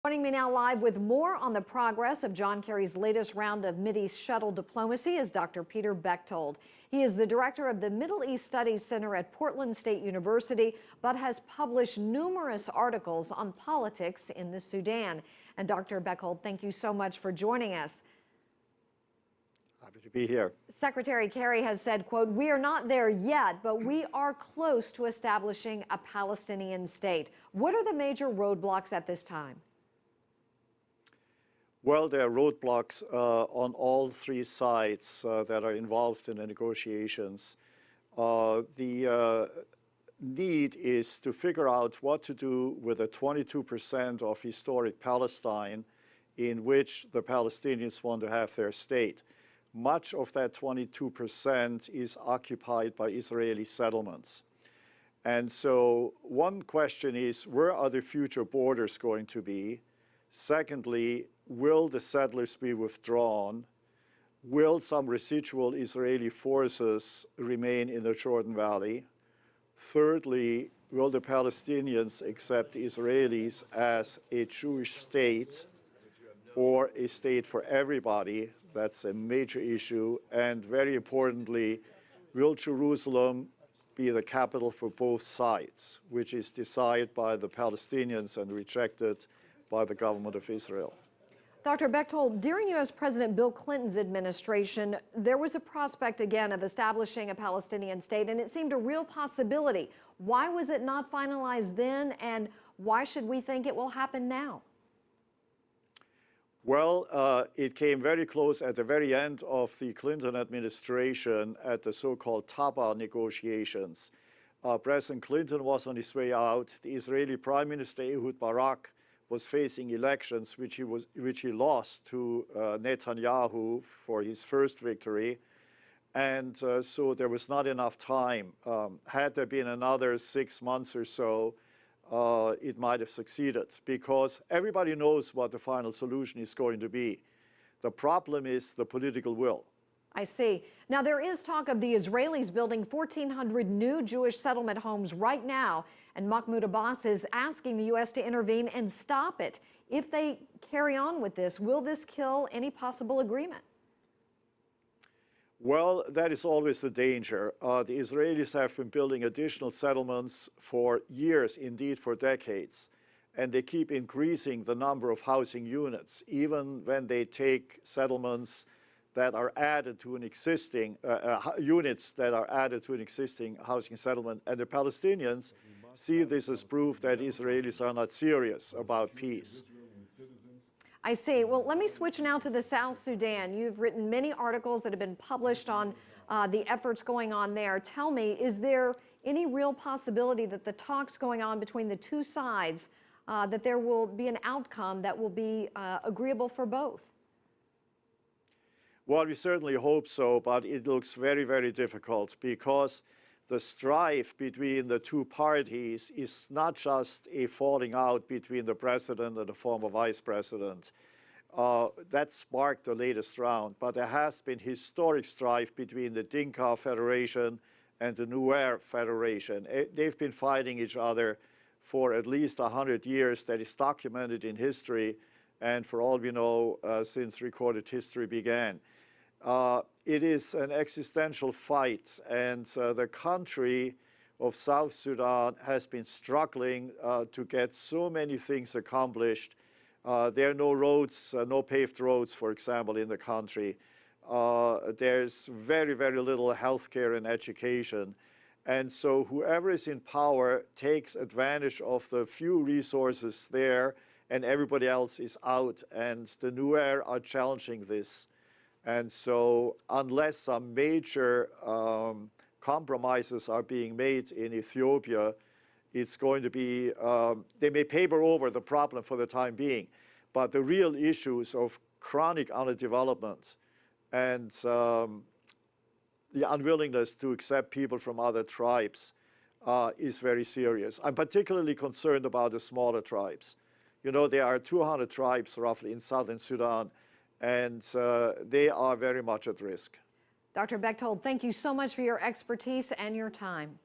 Joining me now live with more on the progress of John Kerry's latest round of Mideast shuttle diplomacy is Dr. Peter Bechtold. He is the director of the Middle East Studies Center at Portland State University, but has published numerous articles on politics in the Sudan. And Dr. Bechtold, thank you so much for joining us. Happy to be here. Secretary Kerry has said, quote, "We are not there yet, but we are close to establishing a Palestinian state." What are the major roadblocks at this time? Well, there are roadblocks on all three sides that are involved in the negotiations. The need is to figure out what to do with the 22% of historic Palestine in which the Palestinians want to have their state. Much of that 22% is occupied by Israeli settlements. And so one question is, where are the future borders going to be? Secondly, will the settlers be withdrawn? Will some residual Israeli forces remain in the Jordan Valley? Thirdly, will the Palestinians accept the Israelis as a Jewish state or a state for everybody? That's a major issue. And very importantly, will Jerusalem be the capital for both sides, which is decided by the Palestinians and rejected by the government of Israel. Dr. Bechtold, during U.S. President Bill Clinton's administration, there was a prospect again of establishing a Palestinian state, and it seemed a real possibility. Why was it not finalized then, and why should we think it will happen now? Well, it came very close at the very end of the Clinton administration at the so-called Taba negotiations. President Clinton was on his way out. The Israeli Prime Minister Ehud Barak was facing elections which he lost to Netanyahu for his first victory. And so there was not enough time. Had there been another 6 months or so, it might have succeeded, because everybody knows what the final solution is going to be. The problem is the political will. I see. Now, there is talk of the Israelis building 1,400 new Jewish settlement homes right now, and Mahmoud Abbas is asking the U.S. to intervene and stop it. If they carry on with this, will this kill any possible agreement? Well, that is always the danger. The Israelis have been building additional settlements for years, indeed for decades, and they keep increasing the number of housing units, even when they take settlements that are added to an existing units that are added to an existing housing settlement. And the Palestinians see this as proof that Israelis are not serious about peace. I see. Well, let me switch now to the South Sudan. You've written many articles that have been published on the efforts going on there. Tell me, is there any real possibility that the talks going on between the two sides, that there will be an outcome that will be agreeable for both? Well, we certainly hope so, but it looks very, very difficult, because the strife between the two parties is not just a falling out between the president and the former vice president. That sparked the latest round, but there has been historic strife between the Dinka Federation and the Nuer Federation. They've been fighting each other for at least 100 years. That is documented in history, and for all we know, since recorded history began. It is an existential fight, and the country of South Sudan has been struggling to get so many things accomplished. There are no roads, no paved roads, for example, in the country. There's very, very little healthcare and education. And so whoever is in power takes advantage of the few resources there, and everybody else is out. And the Nuer are challenging this. And so unless some major compromises are being made in Ethiopia, it's going to be, they may paper over the problem for the time being, but the real issues of chronic underdevelopment and the unwillingness to accept people from other tribes is very serious. I'm particularly concerned about the smaller tribes. You know, there are 200 tribes roughly in southern Sudan, and they are very much at risk. Dr. Bechtold, thank you so much for your expertise and your time.